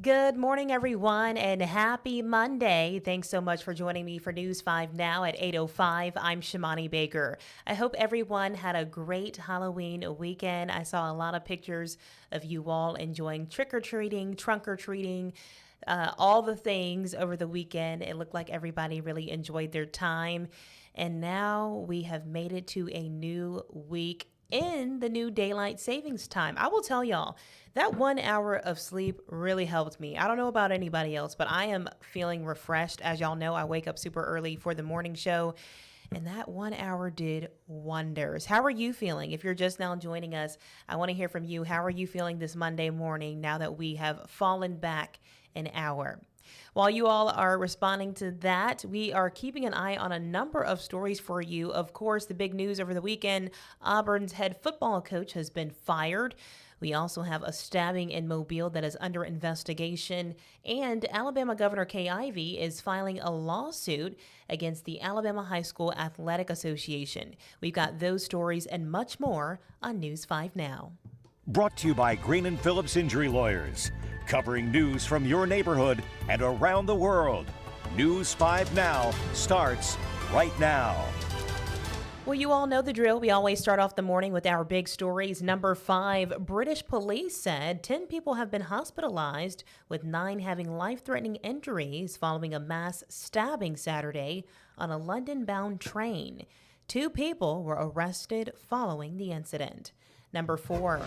Good morning, everyone, and happy Monday. Thanks so much for joining me for News 5 Now at 8:05. I'm Shimani Baker. I hope everyone had a great Halloween weekend. I saw a lot of pictures of you all enjoying trick-or-treating, trunk-or-treating, all the things over the weekend. It looked like everybody really enjoyed their time. And now we have made it to a new week in the new daylight savings time. I will tell y'all, that 1 hour of sleep really helped me. I don't know about anybody else, but I am feeling refreshed. As y'all know, I wake up super early for the morning show, and that 1 hour did wonders. How are you feeling? If you're just now joining us, I want to hear from you. How are you feeling this Monday morning now that we have fallen back an hour? While you all are responding to that, we are keeping an eye on a number of stories for you. Of course, the big news over the weekend, Auburn's head football coach has been fired. We also have a stabbing in Mobile that is under investigation, and Alabama Governor Kay Ivey is filing a lawsuit against the Alabama High School Athletic Association. We've got those stories and much more on News 5 Now. Brought to you by Green and Phillips Injury Lawyers, covering news from your neighborhood and around the world. News 5 Now starts right now. Well, you all know the drill. We always start off the morning with our big stories. Number 5, British police said 10 people have been hospitalized, with 9 having life-threatening injuries following a mass stabbing Saturday on a London-bound train. 2 people were arrested following the incident. Number 4,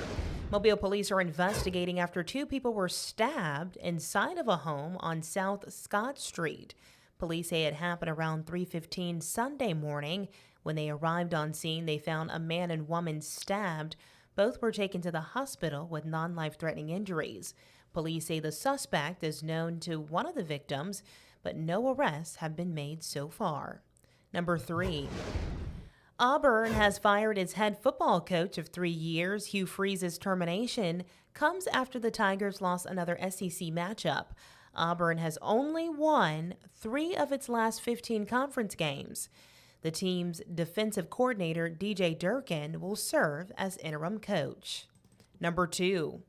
Mobile police are investigating after 2 people were stabbed inside of a home on South Scott Street. Police say it happened around 3:15 Sunday morning. When they arrived on scene, they found a man and woman stabbed. Both were taken to the hospital with non-life-threatening injuries. Police say the suspect is known to one of the victims, but no arrests have been made so far. Number 3, Auburn has fired its head football coach of 3 years. Hugh Freeze's termination comes after the Tigers lost another SEC matchup. Auburn has only won 3 of its last 15 conference games. The team's defensive coordinator, DJ Durkin, will serve as interim coach. Number 2,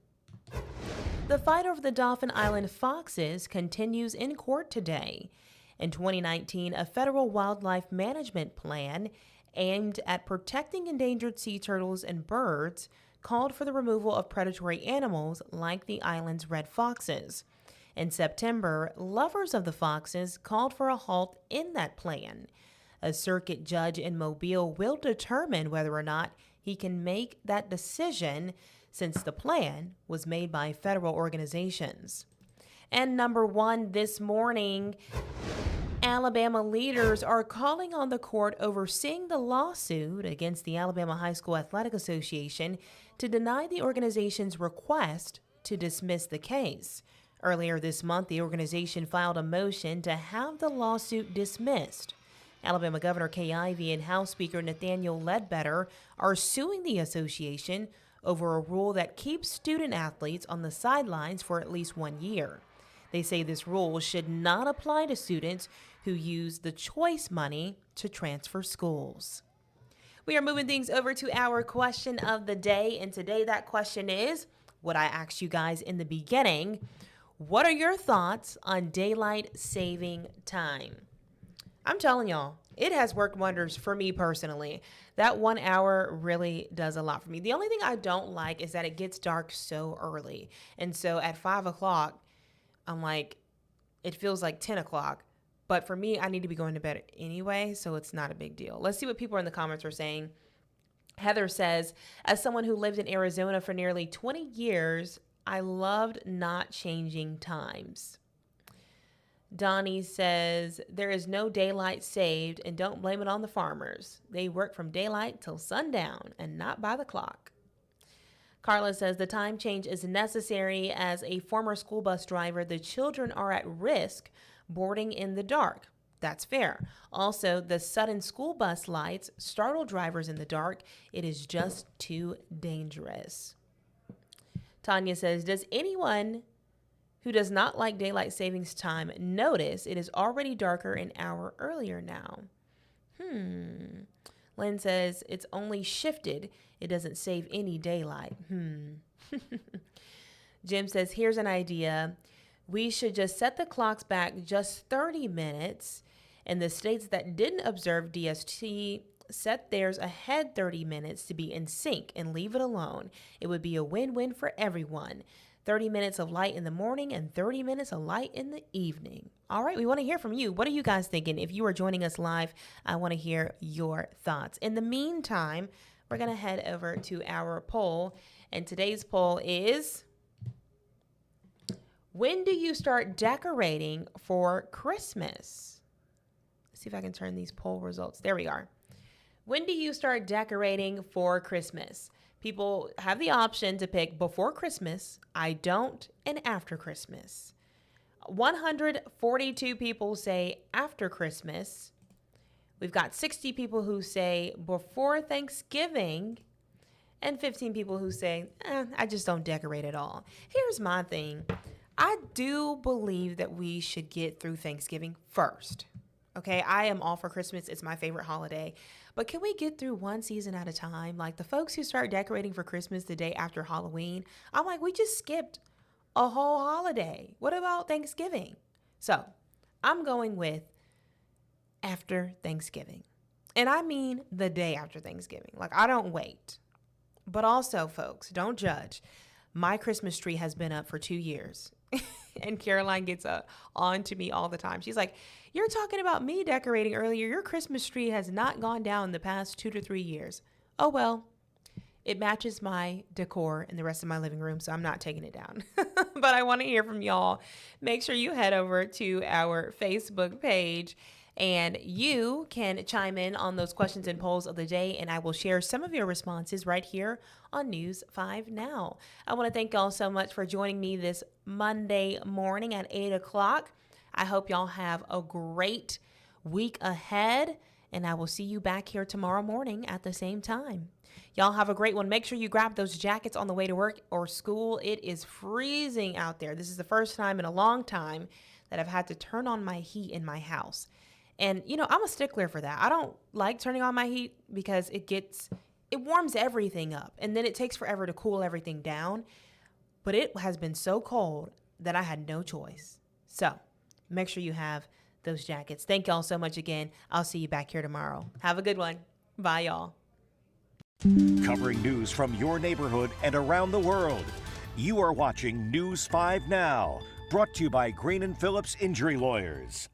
the fight over the Dauphin Island foxes continues in court today. In 2019, a federal wildlife management plan aimed at protecting endangered sea turtles and birds called for the removal of predatory animals like the island's red foxes. In September, lovers of the foxes called for a halt in that plan. A circuit judge in Mobile will determine whether or not he can make that decision, since the plan was made by federal organizations. And number 1 this morning, Alabama leaders are calling on the court overseeing the lawsuit against the Alabama High School Athletic Association to deny the organization's request to dismiss the case. Earlier this month, the organization filed a motion to have the lawsuit dismissed. Alabama Governor Kay Ivey and House Speaker Nathaniel Ledbetter are suing the association over a rule that keeps student athletes on the sidelines for at least 1 year. They say this rule should not apply to students who use the choice money to transfer schools. We are moving things over to our question of the day, and today that question is what I asked you guys in the beginning. What are your thoughts on daylight saving time? I'm telling y'all, it has worked wonders for me personally. That 1 hour really does a lot for me. The only thing I don't like is that it gets dark so early. And so at 5 o'clock, I'm like, it feels like 10 o'clock. But for me, I need to be going to bed anyway, so it's not a big deal. Let's see what people in the comments are saying. Heather says, as someone who lived in Arizona for nearly 20 years, I loved not changing times. Donnie says, there is no daylight saved, and don't blame it on the farmers. They work from daylight till sundown and not by the clock. Carla says the time change is necessary. As a former school bus driver, the children are at risk boarding in the dark. That's fair. Also, the sudden school bus lights startle drivers in the dark. It is just too dangerous. Tanya says, does anyone who does not like daylight savings time notice it is already darker an hour earlier now? Lynn says, it's only shifted. It doesn't save any daylight. Jim says, here's an idea. We should just set the clocks back just 30 minutes. And the states that didn't observe DST set theirs ahead 30 minutes to be in sync and leave it alone. It would be a win-win for everyone. 30 minutes of light in the morning and 30 minutes of light in the evening. All right, we want to hear from you. What are you guys thinking? If you are joining us live, I want to hear your thoughts. In the meantime, we're going to head over to our poll. And today's poll is, when do you start decorating for Christmas? Let's see if I can turn these poll results. There we are. When do you start decorating for Christmas? People have the option to pick before Christmas, I don't, and after Christmas. 142 people say after Christmas. We've got 60 people who say before Thanksgiving, and 15 people who say, I just don't decorate at all. Here's my thing. I do believe that we should get through Thanksgiving first. Okay, I am all for Christmas. It's my favorite holiday. But can we get through one season at a time? Like the folks who start decorating for Christmas the day after Halloween, I'm like, we just skipped a whole holiday. What about Thanksgiving? So I'm going with after Thanksgiving. And I mean the day after Thanksgiving. Like, I don't wait. But also, folks, don't judge. My Christmas tree has been up for 2 years. And Caroline gets on to me all the time. She's like, you're talking about me decorating earlier. Your Christmas tree has not gone down the past 2 to 3 years. Oh, well, it matches my decor in the rest of my living room, so I'm not taking it down. But I want to hear from y'all. Make sure you head over to our Facebook page and you can chime in on those questions and polls of the day, and I will share some of your responses right here on News 5 Now. I want to thank y'all so much for joining me this Monday morning at 8 o'clock. I hope y'all have a great week ahead, and I will see you back here tomorrow morning at the same time. Y'all have a great one. Make sure you grab those jackets on the way to work or school. It is freezing out there. This is the first time in a long time that I've had to turn on my heat in my house. And, you know, I'm a stickler for that. I don't like turning on my heat because it warms everything up. And then it takes forever to cool everything down. But it has been so cold that I had no choice. So make sure you have those jackets. Thank y'all so much again. I'll see you back here tomorrow. Have a good one. Bye, y'all. Covering news from your neighborhood and around the world. You are watching News 5 Now, brought to you by Green & Phillips Injury Lawyers.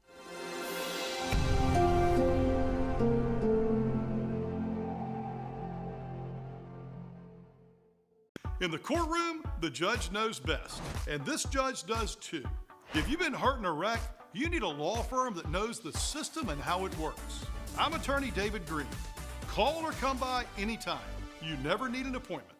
In the courtroom, the judge knows best, and this judge does too. If you've been hurt in a wreck, you need a law firm that knows the system and how it works. I'm attorney David Green. Call or come by anytime. You never need an appointment.